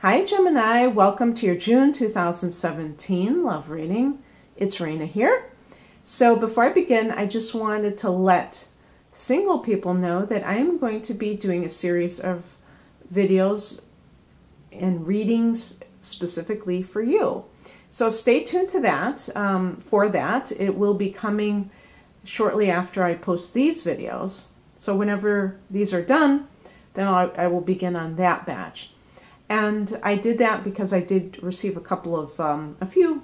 Hi Gemini, welcome to your June 2017 love reading. It's Raina here. So before I begin, I just wanted to let single people know that I am going to be doing a series of videos and readings specifically for you. So stay tuned to that. For that, it will be coming shortly after I post these videos. So whenever these are done, then I will begin on that batch. And I did that because I did receive a few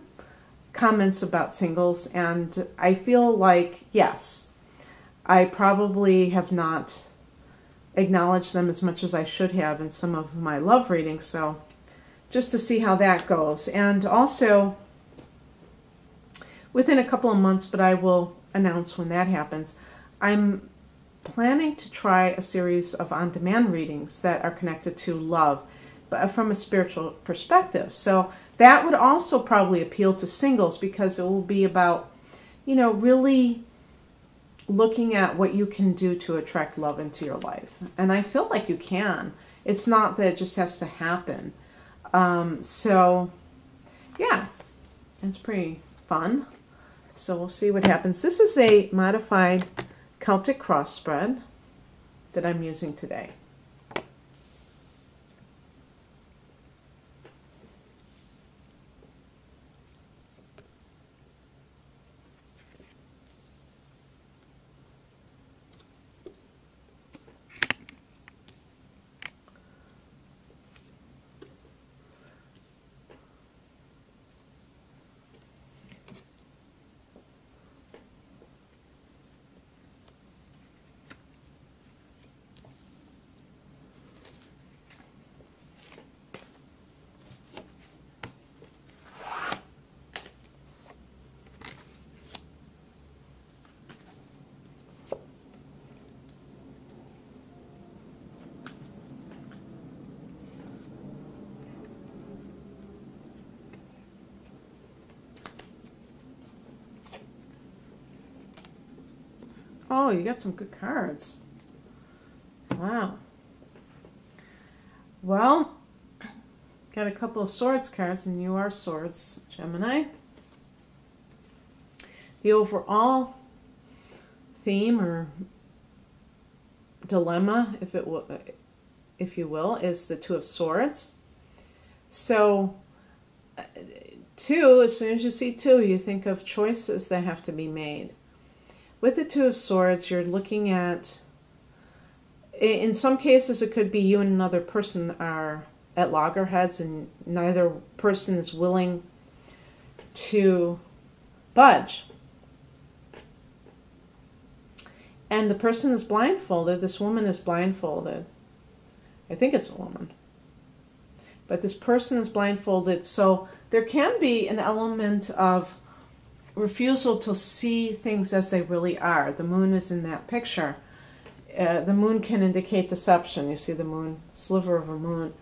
comments about singles, and I feel like, yes, I probably have not acknowledged them as much as I should have in some of my love readings, so just to see how that goes. And also, within a couple of months, but I will announce when that happens, I'm planning to try a series of on-demand readings that are connected to love, but from a spiritual perspective. So that would also probably appeal to singles because it will be about, really looking at what you can do to attract love into your life. And I feel like you can. It's not that it just has to happen. So yeah, it's pretty fun. So we'll see what happens. This is a modified Celtic cross spread that I'm using today. Oh, you got some good cards. Wow. Well, got a couple of swords cards, and you are swords, Gemini. The overall theme or dilemma, if you will, is the Two of Swords. So, two, as soon as you see two, you think of choices that have to be made. With the Two of Swords, you're looking at, in some cases, it could be you and another person are at loggerheads and neither person is willing to budge. And the person is blindfolded. This woman is blindfolded. I think it's a woman. But this person is blindfolded, so there can be an element of refusal to see things as they really are. The moon is in that picture. The moon can indicate deception. You see the moon, sliver of a moon.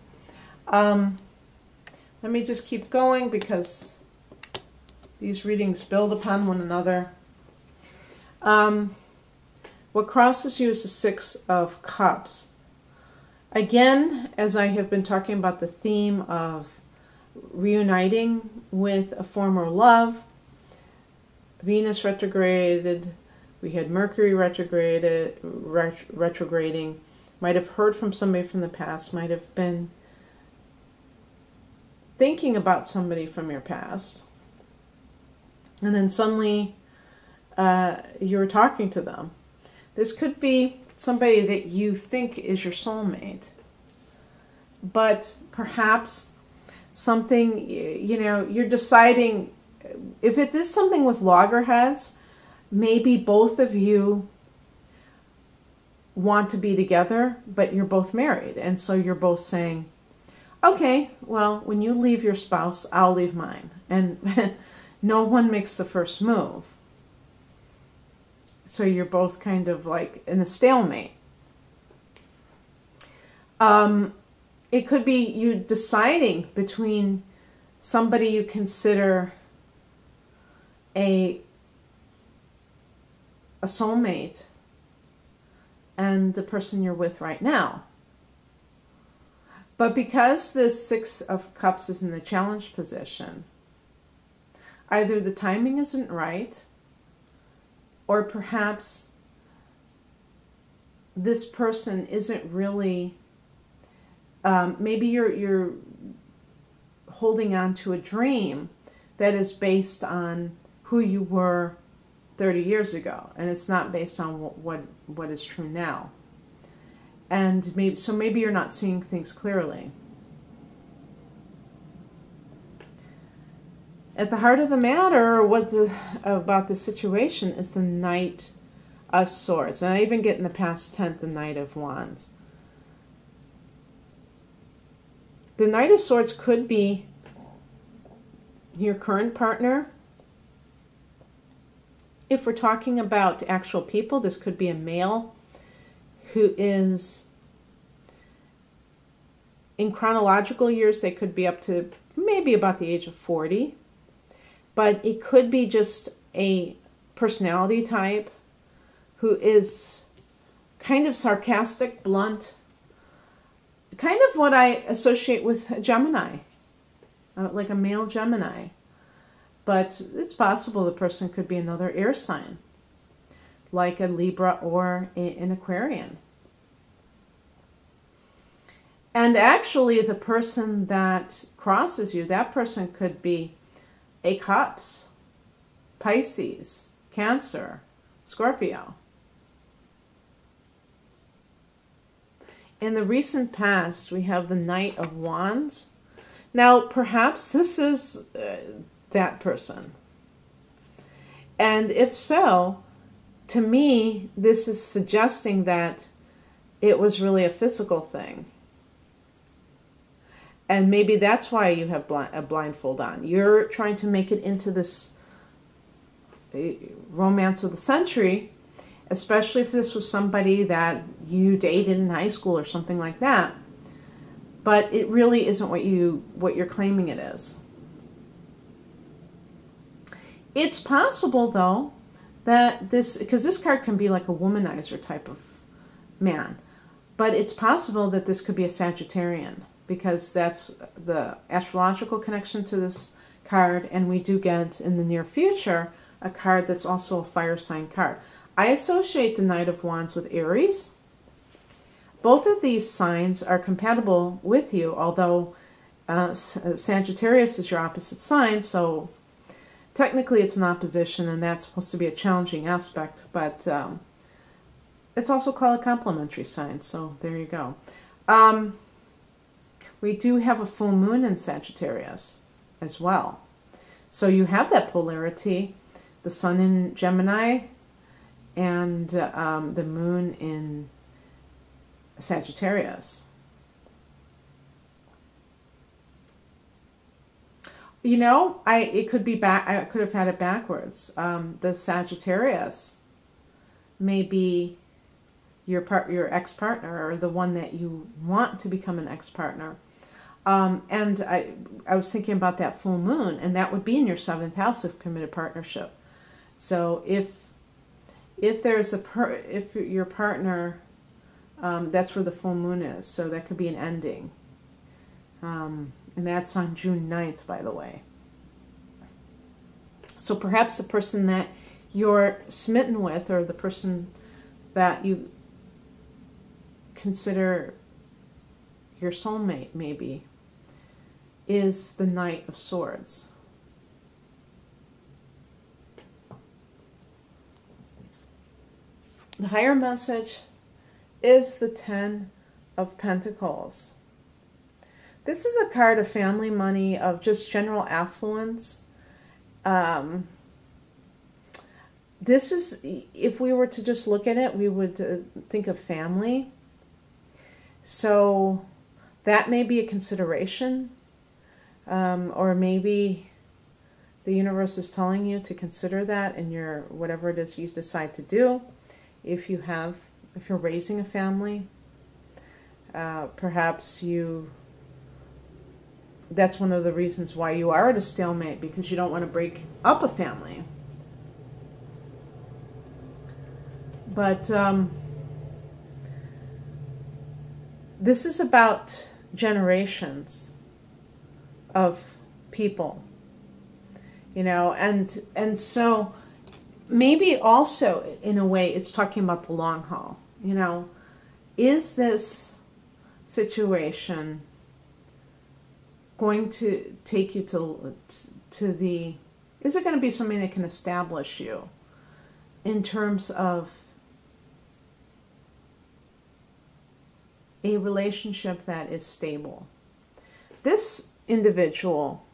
Let me just keep going because these readings build upon one another. What crosses you is the Six of Cups. Again, as I have been talking about the theme of reuniting with a former love, Venus retrograded, we had Mercury retrograding, might have heard from somebody from the past, might have been thinking about somebody from your past, and then suddenly you were talking to them. This could be somebody that you think is your soulmate, but perhaps something, you're deciding. If it is something with loggerheads, maybe both of you want to be together, but you're both married. And so you're both saying, okay, well, when you leave your spouse, I'll leave mine. And no one makes the first move. So you're both kind of like in a stalemate. It could be you deciding between somebody you consider a soulmate and the person you're with right now. But because the Six of Cups is in the challenge position, either the timing isn't right, or perhaps this person isn't really, maybe you're holding on to a dream that is based on who you were 30 years ago, and it's not based on what is true now. And maybe you're not seeing things clearly. At the heart of the matter, about the situation is the Knight of Swords. And I even get in the past tense the Knight of Wands. The Knight of Swords could be your current partner. If we're talking about actual people, this could be a male who is, in chronological years, they could be up to maybe about the age of 40. But it could be just a personality type who is kind of sarcastic, blunt, kind of what I associate with Gemini, like a male Gemini. But it's possible the person could be another air sign, like a Libra or an Aquarian. And actually, the person that crosses you, that person could be a Cups, Pisces, Cancer, Scorpio. In the recent past, we have the Knight of Wands. Now, perhaps this is that person. And if so, to me, this is suggesting that it was really a physical thing. And maybe that's why you have a blindfold on. You're trying to make it into this romance of the century, especially if this was somebody that you dated in high school or something like that. But it really isn't what you're claiming it is. It's possible, though, that because this card can be like a womanizer type of man, but it's possible that this could be a Sagittarian, because that's the astrological connection to this card, and we do get in the near future a card that's also a fire sign card. I associate the Knight of Wands with Aries. Both of these signs are compatible with you, although Sagittarius is your opposite sign, so technically it's an opposition, and that's supposed to be a challenging aspect, but it's also called a complementary sign, so there you go. We do have a full moon in Sagittarius as well. So you have that polarity, the sun in Gemini and the moon in Sagittarius. You know, it could be I could have had it backwards. The Sagittarius may be your ex-partner, or the one that you want to become an ex-partner. And I was thinking about that full moon, and that would be in your 7th house of committed partnership. So if there's if your partner, that's where the full moon is, so that could be an ending. And that's on June 9th, by the way. So perhaps the person that you're smitten with, or the person that you consider your soulmate, maybe, is the Knight of Swords. The higher message is the Ten of Pentacles. This is a card of family, money, of just general affluence. This is, if we were to just look at it, we would think of family. So that may be a consideration, or maybe the universe is telling you to consider that in your whatever it is you decide to do. If you're raising a family, perhaps that's one of the reasons why you are at a stalemate, because you don't want to break up a family. But this is about generations of people, you know, and so maybe also in a way it's talking about the long haul, you know. Is this situation going to take you to the, is it going to be something that can establish you in terms of a relationship that is stable? This individual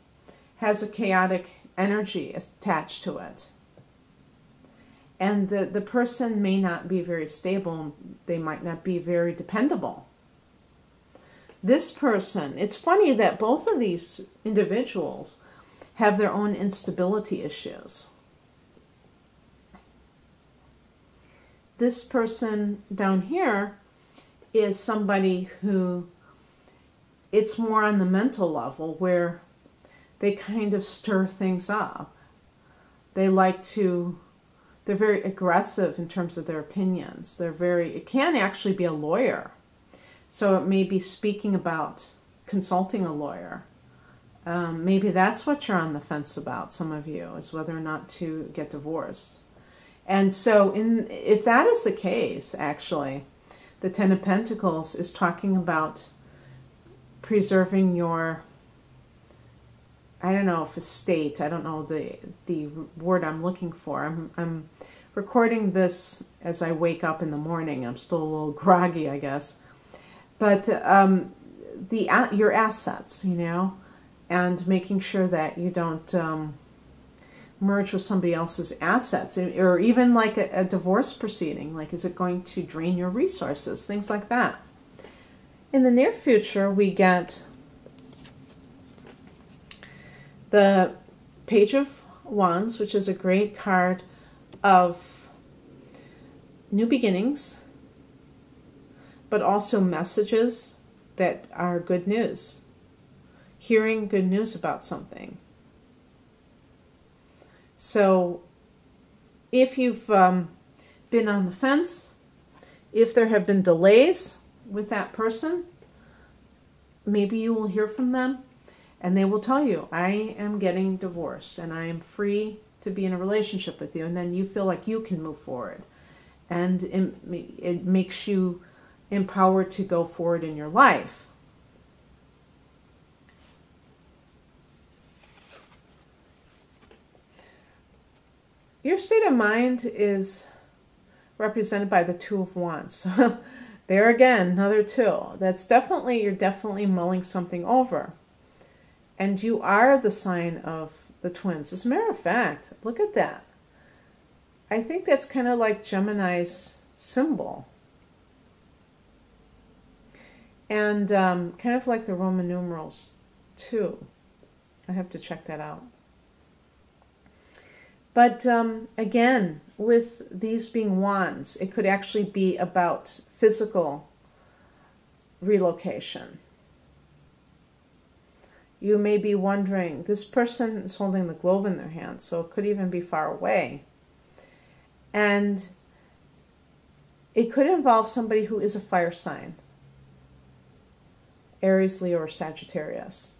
has a chaotic energy attached to it. And the person may not be very stable. They might not be very dependable. This person, it's funny that both of these individuals have their own instability issues. This person down here is somebody who, it's more on the mental level where they kind of stir things up. They like to, they're very aggressive in terms of their opinions. They're very, it can actually be a lawyer. So it may be speaking about consulting a lawyer. Maybe that's what you're on the fence about, some of you, is whether or not to get divorced. And so if that is the case, actually, the Ten of Pentacles is talking about preserving your, I don't know if estate, I don't know the word I'm looking for. I'm recording this as I wake up in the morning. I'm still a little groggy, I guess. But your assets, you know, and making sure that you don't merge with somebody else's assets, or even like a divorce proceeding. Like, is it going to drain your resources? Things like that. In the near future, we get the Page of Wands, which is a great card of new beginnings, but also messages that are good news. Hearing good news about something. So if you've been on the fence, if there have been delays with that person, maybe you will hear from them and they will tell you, I am getting divorced and I am free to be in a relationship with you. And then you feel like you can move forward. And it makes you empowered to go forward in your life. Your state of mind is represented by the Two of Wands. So there again, another two. That's definitely, you're definitely mulling something over. And you are the sign of the twins. As a matter of fact, look at that. I think that's kind of like Gemini's symbol. And kind of like the Roman numerals too. I have to check that out. But again, with these being wands, it could actually be about physical relocation. You may be wondering, this person is holding the globe in their hand, so it could even be far away. And it could involve somebody who is a fire sign. Aries, Leo, or Sagittarius.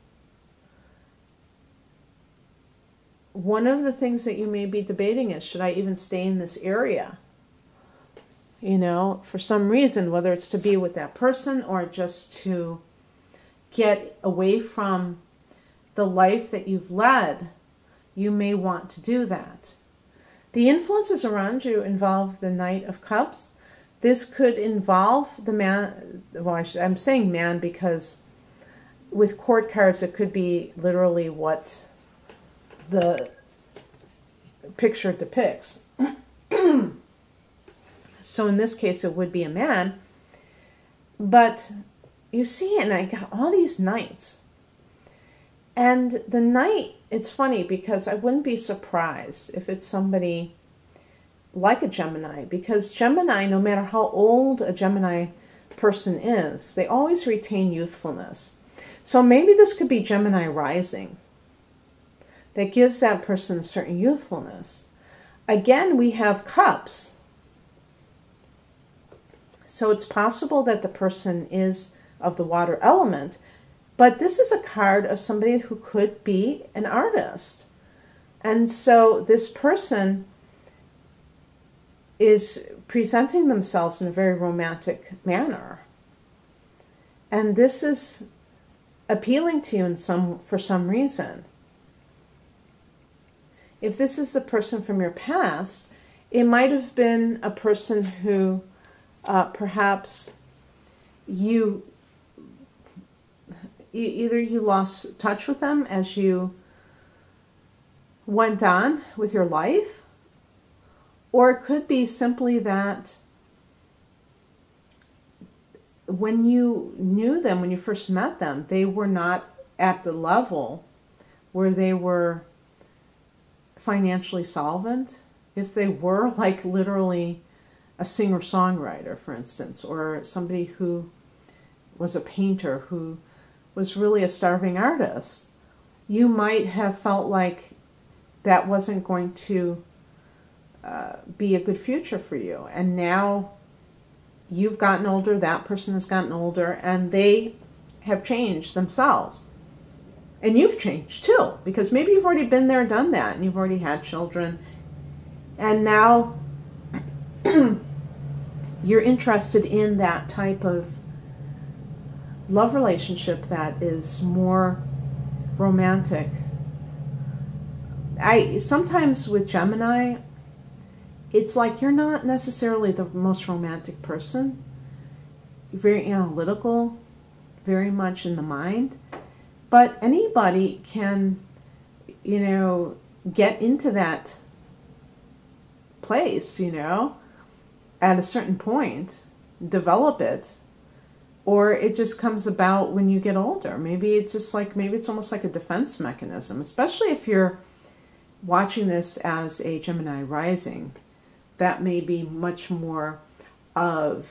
One of the things that you may be debating is, should I even stay in this area? You know, for some reason, whether it's to be with that person or just to get away from the life that you've led, you may want to do that. The influences around you involve the Knight of Cups. This could involve the man, well, I'm saying man because with court cards, it could be literally what the picture depicts. So in this case, it would be a man. But you see, and I got all these knights. And the knight, it's funny because I wouldn't be surprised if it's somebody like a Gemini, because Gemini, no matter how old a Gemini person is, they always retain youthfulness. So maybe this could be Gemini rising. That gives that person a certain youthfulness. Again, we have cups. So it's possible that the person is of the water element, But this is a card of somebody who could be an artist. And so this person is presenting themselves in a very romantic manner. And this is appealing to you for some reason. If this is the person from your past, it might have been a person who perhaps either you lost touch with them as you went on with your life, or it could be simply that when you knew them, when you first met them, they were not at the level where they were financially solvent. If they were, like, literally a singer-songwriter, for instance, or somebody who was a painter who was really a starving artist, you might have felt like that wasn't going to be a good future for you. And now you've gotten older, that person has gotten older, and they have changed themselves. And you've changed too, because maybe you've already been there, done that, and you've already had children. And now you're interested in that type of love relationship that is more romantic. Sometimes with Gemini, it's like you're not necessarily the most romantic person. You're very analytical, very much in the mind. But anybody can, get into that place, at a certain point, develop it, or it just comes about when you get older. Maybe it's almost like a defense mechanism, especially if you're watching this as a Gemini rising. That may be much more of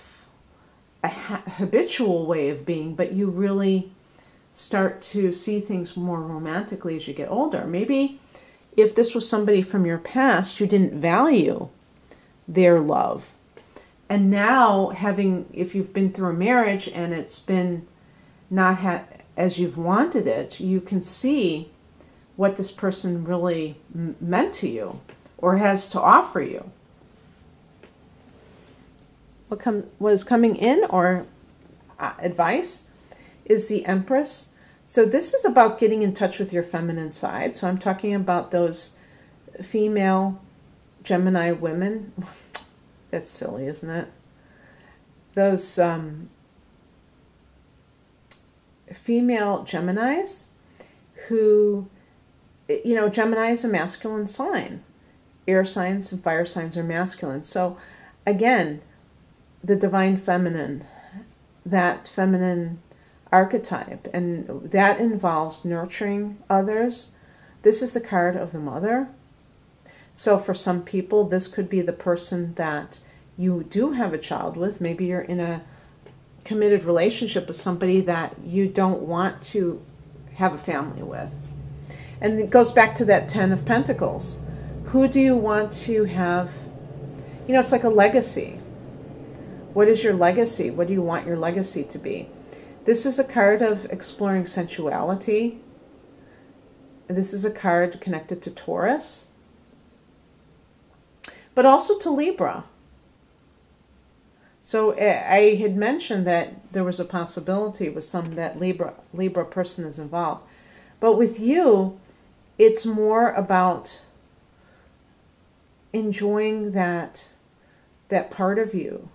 a habitual way of being, but you really start to see things more romantically as you get older. Maybe if this was somebody from your past, you didn't value their love. And now, if you've been through a marriage and it's been not as you've wanted it, you can see what this person really meant to you or has to offer you. What is coming in, or advice, is the Empress. So this is about getting in touch with your feminine side. So I'm talking about those female Gemini women. That's silly, isn't it? Those female Geminis who, Gemini is a masculine sign. Air signs and fire signs are masculine. So again, the divine feminine, that feminine archetype, and that involves nurturing others. This is the card of the mother. So for some people, this could be the person that you do have a child with. Maybe you're in a committed relationship with somebody that you don't want to have a family with. And it goes back to that 10 of Pentacles. Who do you want to have? It's like a legacy. What is your legacy? What do you want your legacy to be? This is a card of exploring sensuality. This is a card connected to Taurus, but also to Libra. So I had mentioned that there was a possibility with that Libra person is involved. But with you, it's more about enjoying that part of you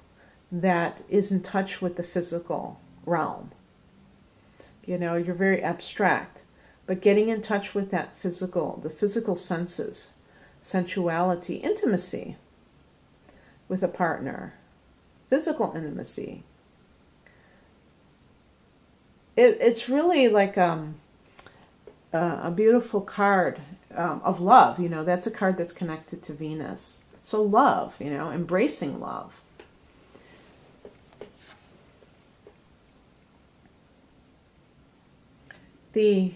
that is in touch with the physical realm. You're very abstract, but getting in touch with the physical senses, sensuality, intimacy with a partner, physical intimacy. It's really like a beautiful card of love. That's a card that's connected to Venus. So love, embracing love. The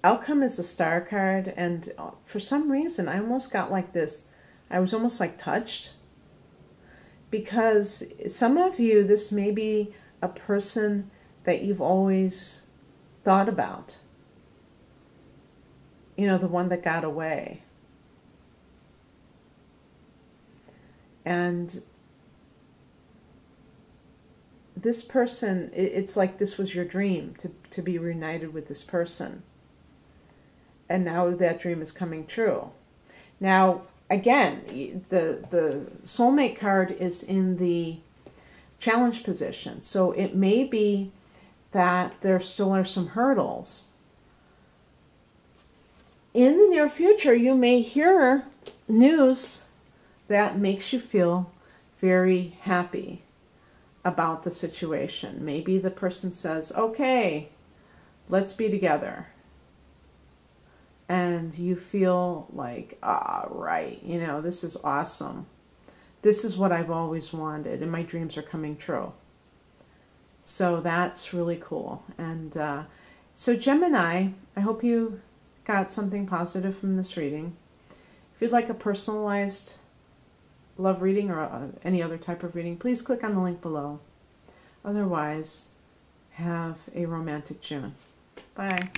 outcome is the Star card, and for some reason I almost got like this. I was almost like touched, because some of you, this may be a person that you've always thought about. You know, the one that got away. And this person, it's like this was your dream, to be reunited with this person. And now that dream is coming true. Now, again, the soulmate card is in the challenge position. So it may be that there still are some hurdles. In the near future, you may hear news that makes you feel very happy about the situation. Maybe the person says, okay, let's be together. And you feel like, right, you know, this is awesome. This is what I've always wanted, and my dreams are coming true. So that's really cool. And so Gemini, I hope you got something positive from this reading. If you'd like a personalized love reading or any other type of reading, please click on the link below. Otherwise, have a romantic June. Bye.